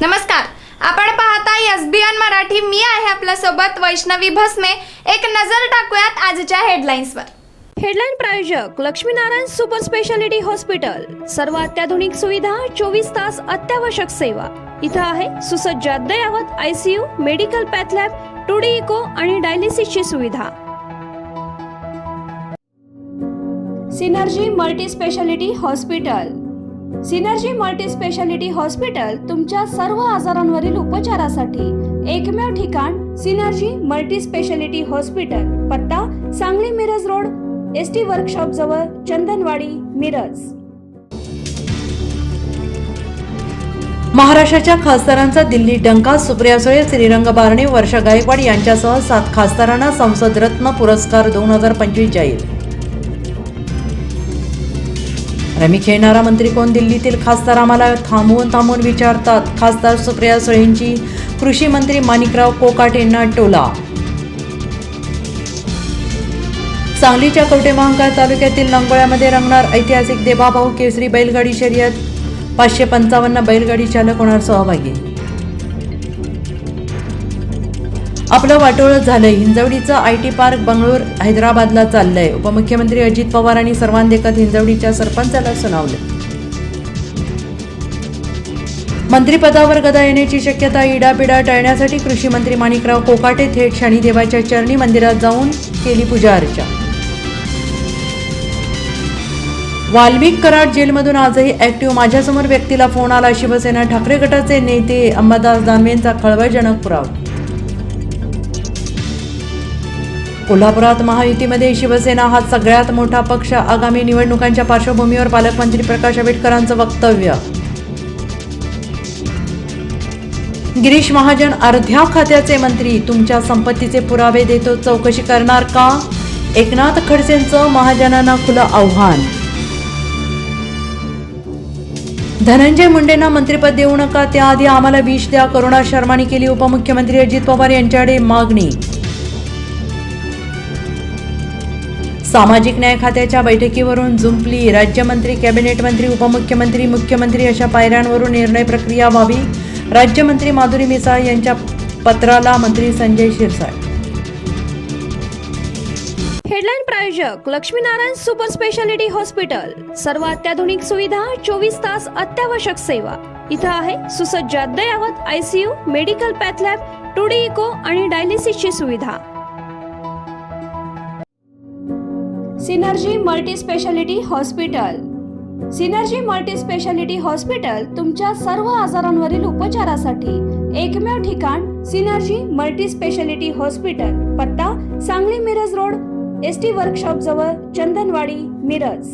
नमस्कार, आपण पाहताय एसबीएन मराठी. मी आहे आपल्या सोबत वैष्णवी भस्मे. एक नजर टाकूयात आजच्या हेडलाईन्सवर. हेडलाईन प्रायोजक लक्ष्मीनारायण सुपर स्पेशालिटी हॉस्पिटल. सर्व अत्याधुनिक सुविधा, 24 तास अत्यावश्यक सेवा. इथं आहे सुसज्ज अद्ययावत ICU, medical path lab, 2D echo आणि डायलिसिसची सुविधा. Synergy multi speciality hospital. Synergy multi speciality hospital तुमच्या सर्व आजारांवरील उपचारासाठी एकमेव ठिकाण. Synergy multi speciality hospital. पत्ता Sangli Miraj road, ST workshop जवळ, चंदनवाडी, मिरज. महाराष्ट्राच्या खासदारांचा दिल्ली डंका. सुप्रिया सुळे, श्रीरंग बारणे, वर्षा गायकवाड यांच्यासह 7 खासदारांना संसद रत्न पुरस्कार 2025 जाहीर. रमी खेळणारा मंत्री कोण? दिल्लीतील खासदार आम्हाला थांबवून विचारतात. खासदार सुप्रिया सुळेंची कृषी मंत्री माणिकराव कोकाटेंना टोला. सांगलीच्या कवठे महांकाळ तालुक्यातील लंगोळ्यामध्ये रंगणार ऐतिहासिक देवाभाऊ केसरी बैलगाडी शर्यत. 555 बैलगाडी चालक होणार सहभागी. आपलं वाटोळं झालंय. हिंजवडीचं आयटी पार्क बंगळूर हैदराबादला चाललंय. उपमुख्यमंत्री अजित पवारांनी सर्वांदेखत हिंजवडीच्या सरपंचाला सुनावलं. मंत्रिपदावर गदा येण्याची शक्यता. इडापिडा टाळण्यासाठी कृषी मंत्री माणिकराव कोकाटे थेट शनिदेवाच्या चरणी मंदिरात जाऊन केली पूजा अर्चा. वाल्मिक कराड जेलमधून आजही ऍक्टिव्ह. माझ्यासमोर व्यक्तीला फोन आला. शिवसेना ठाकरे गटाचे नेते अंबादास दानवेंचा खळबळजनक पुरावा. कोल्हापुरात महायुतीमध्ये शिवसेना हा सगळ्यात मोठा पक्ष. आगामी निवडणुकांच्या पार्श्वभूमीवर पालकमंत्री प्रकाश आंबेडकरांचं वक्तव्य. गिरीश महाजन अर्ध्या खात्याचे मंत्री. तुमच्या संपत्तीचे पुरावे देतो, चौकशी करणार का? एकनाथ खडसेंचं महाजनांना खुलं आव्हान. धनंजय मुंडेंना मंत्रिपद देऊ नका, त्याआधी आम्हाला विष द्या. करुणा शर्मांनी केली उपमुख्यमंत्री अजित पवार यांच्याकडे मागणी. सामाजिक न्याय खात्याच्या बैठकीवरून जुंपली. राज्यमंत्री, कॅबिनेट मंत्री, उपमुख्यमंत्री, मुख्यमंत्री अशा पायऱ्यांवरून निर्णय प्रक्रिया व्हावी. राज्यमंत्री माधुरी मिसाळ यांच्या पत्राला मंत्री संजय शिरसाट. हेडलाईन प्रायोजक लक्ष्मीनारायण सुपर स्पेशालिटी हॉस्पिटल. सर्व अत्याधुनिक सुविधा, 24 तास अत्यावश्यक सेवा. इथं आहे सुसज्ज अद्ययावत ICU, medical path lab, 2D echo आणि डायलिसिसची सुविधा. Synergy multi speciality hospital. Synergy multi speciality hospital तुमच्या सर्व आजारांवरील उपचारासाठी एकमेव ठिकाण. Synergy multi speciality hospital. पत्ता Sangli Miraj road, ST workshop जवळ, चंदनवाडी, मिरज.